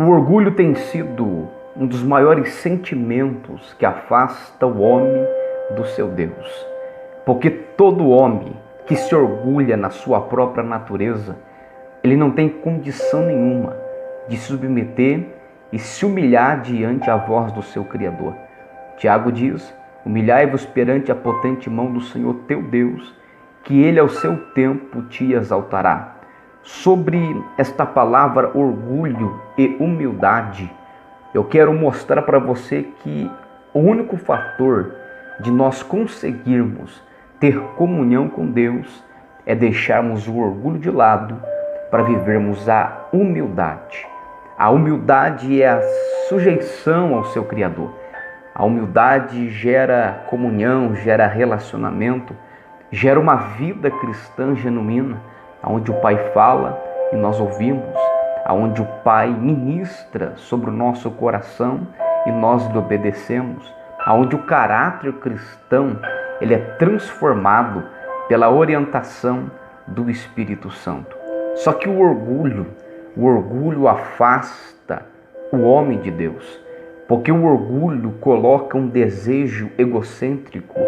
O orgulho tem sido um dos maiores sentimentos que afasta o homem do seu Deus. Porque todo homem que se orgulha na sua própria natureza, ele não tem condição nenhuma de se submeter e se humilhar diante a voz do seu Criador. Tiago diz: humilhai-vos perante a potente mão do Senhor teu Deus, que ele ao seu tempo te exaltará. Sobre esta palavra orgulho e humildade, eu quero mostrar para você que o único fator de nós conseguirmos ter comunhão com Deus é deixarmos o orgulho de lado para vivermos a humildade. A humildade é a sujeição ao seu Criador. A humildade gera comunhão, gera relacionamento, gera uma vida cristã genuína, onde o Pai fala e nós ouvimos, onde o Pai ministra sobre o nosso coração e nós lhe obedecemos, onde o caráter cristão ele é transformado pela orientação do Espírito Santo. Só que o orgulho afasta o homem de Deus, porque o orgulho coloca um desejo egocêntrico,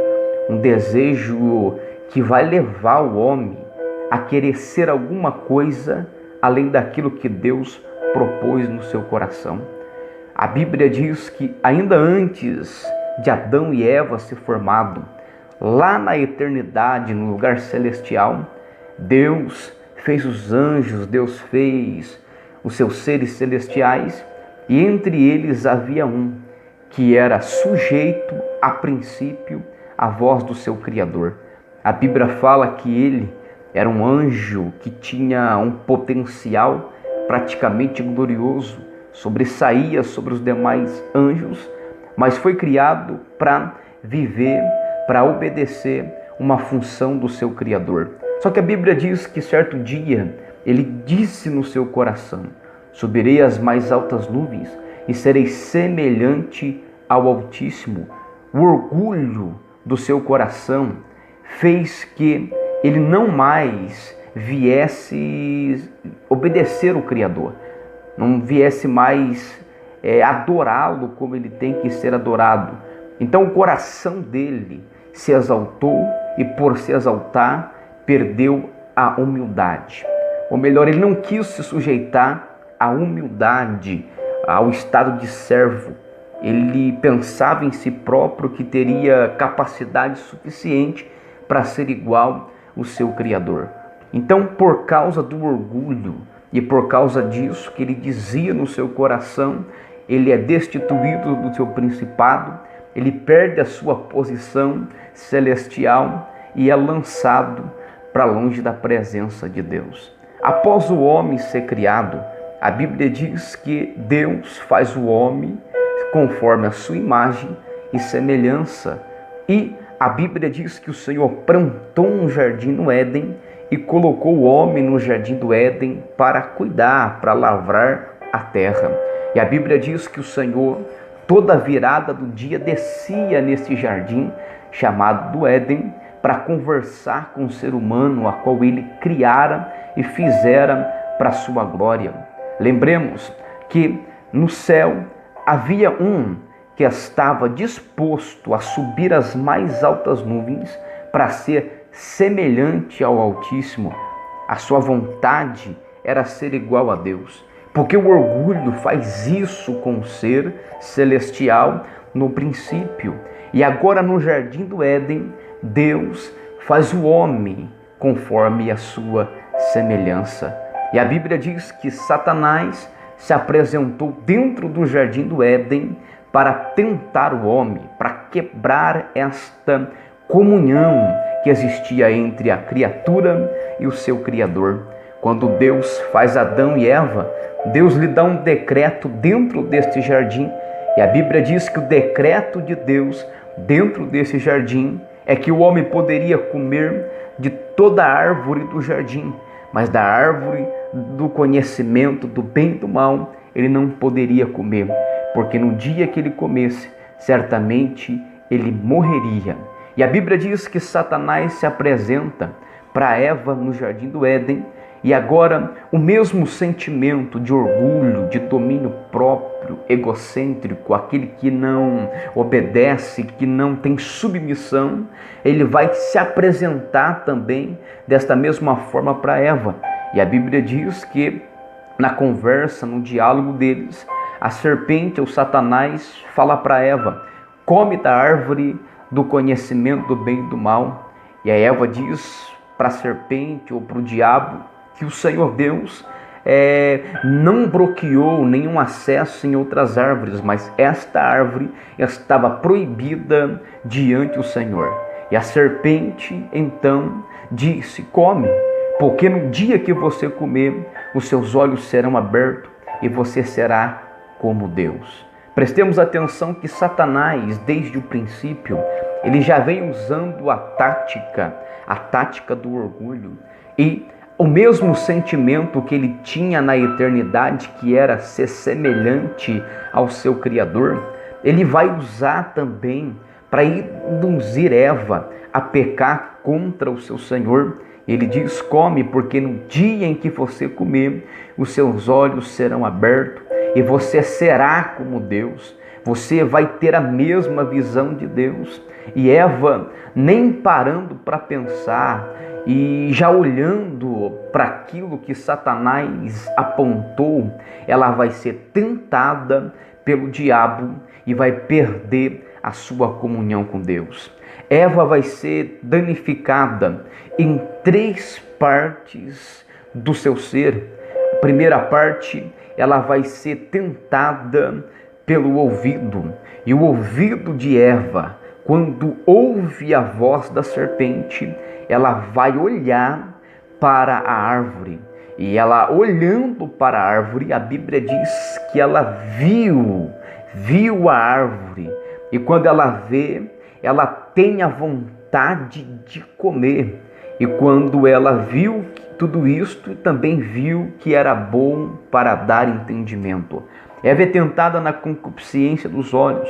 um desejo que vai levar o homem a querer ser alguma coisa além daquilo que Deus propôs no seu coração. A Bíblia diz que ainda antes de Adão e Eva se formado, lá na eternidade, no lugar celestial, Deus fez os anjos, Deus fez os seus seres celestiais, e entre eles havia um que era sujeito, a princípio, à voz do seu Criador. A Bíblia fala que ele era um anjo que tinha um potencial praticamente glorioso, sobressaía sobre os demais anjos, mas foi criado para viver, para obedecer uma função do seu Criador. Só que a Bíblia diz que certo dia ele disse no seu coração: subirei às mais altas nuvens e serei semelhante ao Altíssimo. O orgulho do seu coração fez que ele não mais viesse obedecer o Criador, não viesse mais adorá-lo como ele tem que ser adorado. Então o coração dele se exaltou e por se exaltar perdeu a humildade. Ou melhor, ele não quis se sujeitar à humildade, ao estado de servo. Ele pensava em si próprio que teria capacidade suficiente para ser igual ao seu Criador. Então, por causa do orgulho e por causa disso que ele dizia no seu coração, ele é destituído do seu principado, ele perde a sua posição celestial e é lançado para longe da presença de Deus. Após o homem ser criado, a Bíblia diz que Deus faz o homem conforme a sua imagem e semelhança. E a Bíblia diz que o Senhor plantou um jardim no Éden e colocou o homem no jardim do Éden para cuidar, para lavrar a terra. E a Bíblia diz que o Senhor, toda virada do dia, descia nesse jardim chamado do Éden para conversar com o ser humano, a qual ele criara e fizera para a sua glória. Lembremos que no céu havia um que estava disposto a subir às mais altas nuvens para ser semelhante ao Altíssimo. A sua vontade era ser igual a Deus, porque o orgulho faz isso com o ser celestial no princípio. E agora no jardim do Éden, Deus faz o homem conforme a sua semelhança. E a Bíblia diz que Satanás se apresentou dentro do jardim do Éden para tentar o homem, para quebrar esta comunhão que existia entre a criatura e o seu Criador. Quando Deus faz Adão e Eva, Deus lhe dá um decreto dentro deste jardim, e a Bíblia diz que o decreto de Deus dentro desse jardim é que o homem poderia comer de toda a árvore do jardim, mas da árvore do conhecimento do bem e do mal ele não poderia comer, porque no dia que ele comesse, certamente ele morreria. E a Bíblia diz que Satanás se apresenta para Eva no jardim do Éden E agora, o mesmo sentimento de orgulho, de domínio próprio, egocêntrico, aquele que não obedece, que não tem submissão, ele vai se apresentar também desta mesma forma para Eva. E a Bíblia diz que na conversa, no diálogo deles, a serpente, ou Satanás, fala para Eva: come da árvore do conhecimento do bem e do mal. E a Eva diz para a serpente ou para o diabo que o Senhor Deus não bloqueou nenhum acesso em outras árvores, mas esta árvore estava proibida diante do Senhor. E a serpente então disse: come, porque no dia que você comer, os seus olhos serão abertos e você será como Deus. Prestemos atenção que Satanás, desde o princípio, ele já vem usando a tática do orgulho, e o mesmo sentimento que ele tinha na eternidade, que era ser semelhante ao seu Criador, ele vai usar também para induzir Eva a pecar contra o seu Senhor. Ele diz: come, porque no dia em que você comer, os seus olhos serão abertos e você será como Deus. Você vai ter a mesma visão de Deus. E Eva, nem parando para pensar e já olhando para aquilo que Satanás apontou, ela vai ser tentada pelo diabo e vai perder a sua comunhão com Deus. Eva vai ser danificada em 3 partes do seu ser. A primeira parte, ela vai ser tentada pelo ouvido. E o ouvido de Eva, quando ouve a voz da serpente, ela vai olhar para a árvore. E ela, olhando para a árvore, a Bíblia diz que ela viu a árvore. E quando ela vê, ela tem a vontade de comer. E quando ela viu tudo isto, também viu que era bom para dar entendimento. Eva é tentada na concupiscência dos olhos,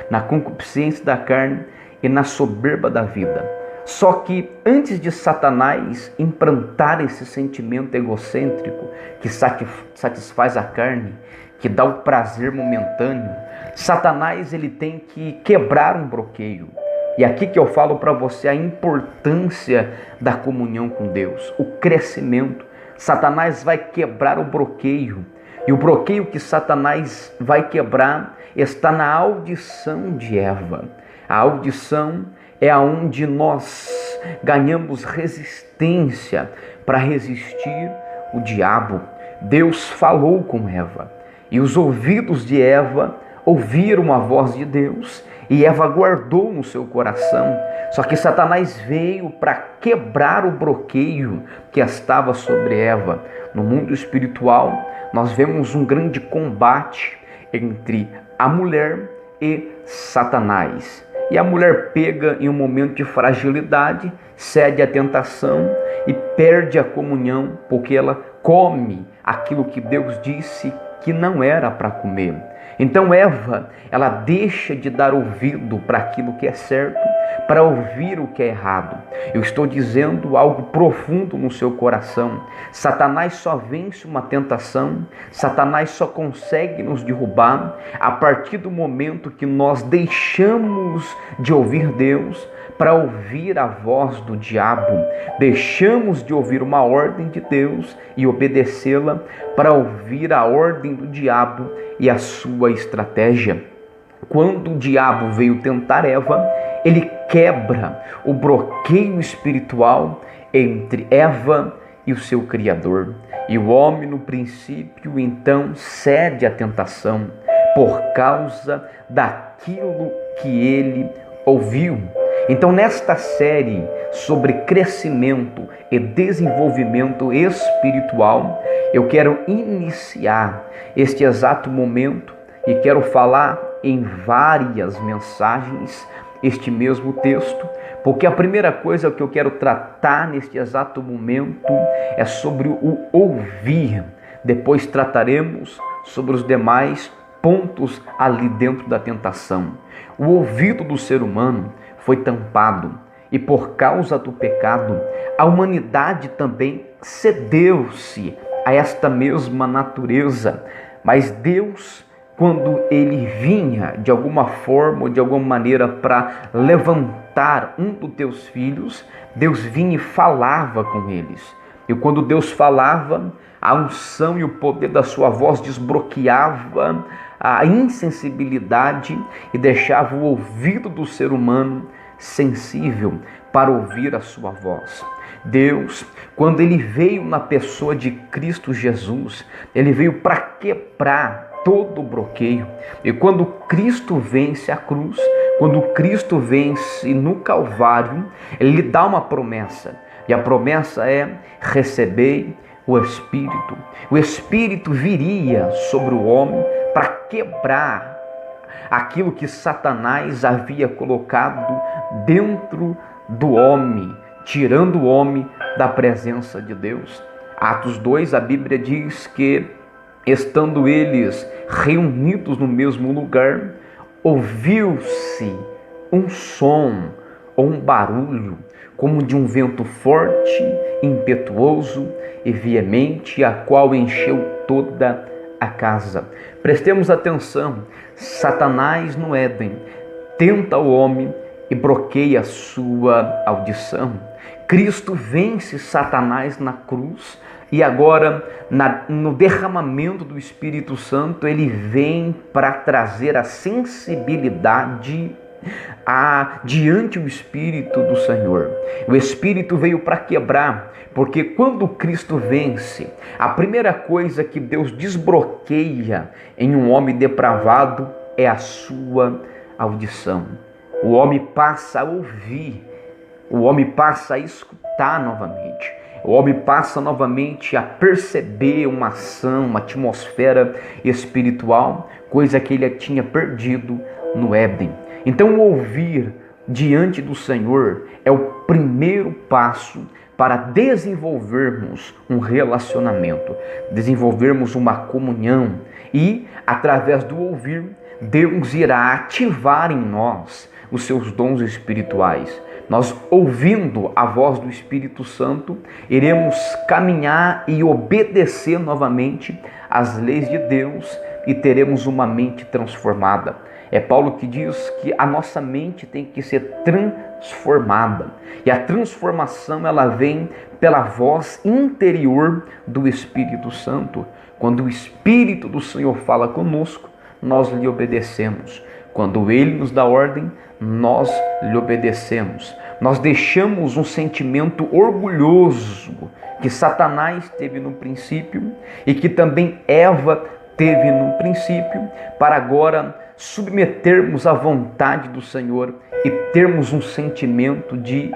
na concupiscência da carne e na soberba da vida. Só que antes de Satanás implantar esse sentimento egocêntrico que satisfaz a carne, que dá o prazer momentâneo, Satanás ele tem que quebrar um bloqueio. E aqui que eu falo para você a importância da comunhão com Deus, o crescimento. Satanás vai quebrar o bloqueio. E o bloqueio que Satanás vai quebrar está na audição de Eva. A audição é onde nós ganhamos resistência para resistir o diabo. Deus falou com Eva e os ouvidos de Eva ouviram a voz de Deus e Eva guardou no seu coração. Só que Satanás veio para quebrar o bloqueio que estava sobre Eva. No mundo espiritual, nós vemos um grande combate entre a mulher e Satanás. E a mulher pega em um momento de fragilidade, cede à tentação e perde a comunhão, porque ela come aquilo que Deus disse que não era para comer. Então Eva, ela deixa de dar ouvido para aquilo que é certo, para ouvir o que é errado. Eu estou dizendo algo profundo no seu coração. Satanás só vence uma tentação, Satanás só consegue nos derrubar a partir do momento que nós deixamos de ouvir Deus para ouvir a voz do diabo. Deixamos de ouvir uma ordem de Deus e obedecê-la para ouvir a ordem do diabo e a sua estratégia. Quando o diabo veio tentar Eva, ele quebra o bloqueio espiritual entre Eva e o seu Criador. E o homem, no princípio, então, cede à tentação por causa daquilo que ele ouviu. Então, nesta série sobre crescimento e desenvolvimento espiritual, eu quero iniciar este exato momento e quero falar em várias mensagens este mesmo texto, porque a primeira coisa que eu quero tratar neste exato momento é sobre o ouvir. Depois trataremos sobre os demais pontos ali dentro da tentação. O ouvido do ser humano foi tampado e por causa do pecado, a humanidade também cedeu-se a esta mesma natureza, mas Deus, quando ele vinha de alguma forma ou de alguma maneira para levantar um dos teus filhos, Deus vinha e falava com eles. E quando Deus falava, a unção e o poder da sua voz desbloqueava a insensibilidade e deixava o ouvido do ser humano sensível para ouvir a sua voz. Deus, quando ele veio na pessoa de Cristo Jesus, ele veio para quebrar todo o bloqueio. E quando Cristo vence a cruz, quando Cristo vence no Calvário, ele lhe dá uma promessa. E a promessa é: recebei o Espírito. O Espírito viria sobre o homem para quebrar aquilo que Satanás havia colocado dentro do homem, tirando o homem da presença de Deus. Atos 2, a Bíblia diz que, estando eles reunidos no mesmo lugar, ouviu-se um som ou um barulho, como de um vento forte, impetuoso e veemente, a qual encheu toda a casa. Prestemos atenção: Satanás no Éden tenta o homem e bloqueia a sua audição. Cristo vence Satanás na cruz e agora, no derramamento do Espírito Santo, ele vem para trazer a sensibilidade diante do Espírito do Senhor. O Espírito veio para quebrar, porque quando Cristo vence, a primeira coisa que Deus desbloqueia em um homem depravado é a sua audição. O homem passa a ouvir, o homem passa a escutar novamente, o homem passa novamente a perceber uma ação, uma atmosfera espiritual, coisa que ele tinha perdido no Éden. Então, o ouvir diante do Senhor é o primeiro passo para desenvolvermos um relacionamento, desenvolvermos uma comunhão e, através do ouvir, Deus irá ativar em nós os seus dons espirituais. Nós, ouvindo a voz do Espírito Santo, iremos caminhar e obedecer novamente às leis de Deus e teremos uma mente transformada. É Paulo que diz que a nossa mente tem que ser transformada. E a transformação, ela vem pela voz interior do Espírito Santo. Quando o Espírito do Senhor fala conosco, nós lhe obedecemos. Quando Ele nos dá ordem, nós lhe obedecemos. Nós deixamos um sentimento orgulhoso que Satanás teve no princípio e que também Eva teve no princípio, para agora submetermos à vontade do Senhor e termos um sentimento de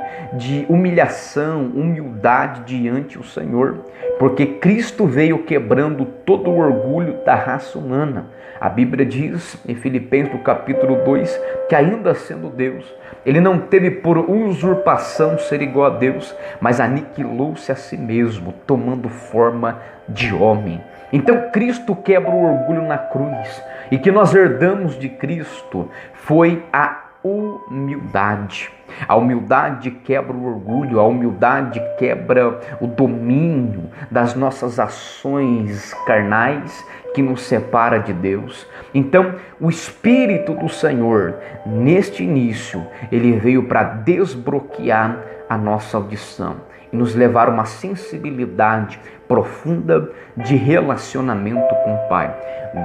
humilhação, humildade diante do Senhor, porque Cristo veio quebrando todo o orgulho da raça humana. A Bíblia diz em Filipenses, no capítulo 2, que ainda sendo Deus, ele não teve por usurpação ser igual a Deus, mas aniquilou-se a si mesmo, tomando forma de homem. Então Cristo quebra o orgulho na cruz, e que nós herdamos de Cristo foi a humildade. A humildade quebra o orgulho, a humildade quebra o domínio das nossas ações carnais que nos separa de Deus. Então, o Espírito do Senhor, neste início, ele veio para desbloquear a nossa audição e nos levar a uma sensibilidade profunda de relacionamento com o Pai.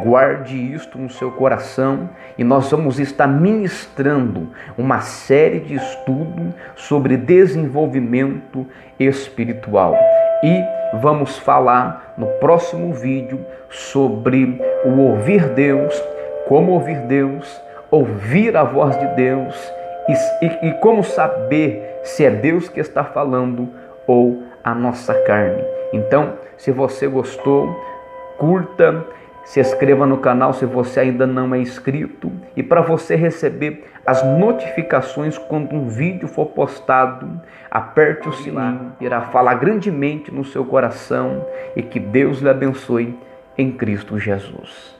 Guarde isto no seu coração e nós vamos estar ministrando uma série de estudos sobre desenvolvimento espiritual. E vamos falar no próximo vídeo sobre o ouvir Deus, como ouvir Deus, ouvir a voz de Deus e como saber se é Deus que está falando ou a nossa carne. Então, se você gostou, curta, se inscreva no canal se você ainda não é inscrito, e para você receber as notificações quando um vídeo for postado, aperte o sininho, irá falar grandemente no seu coração, e que Deus lhe abençoe em Cristo Jesus.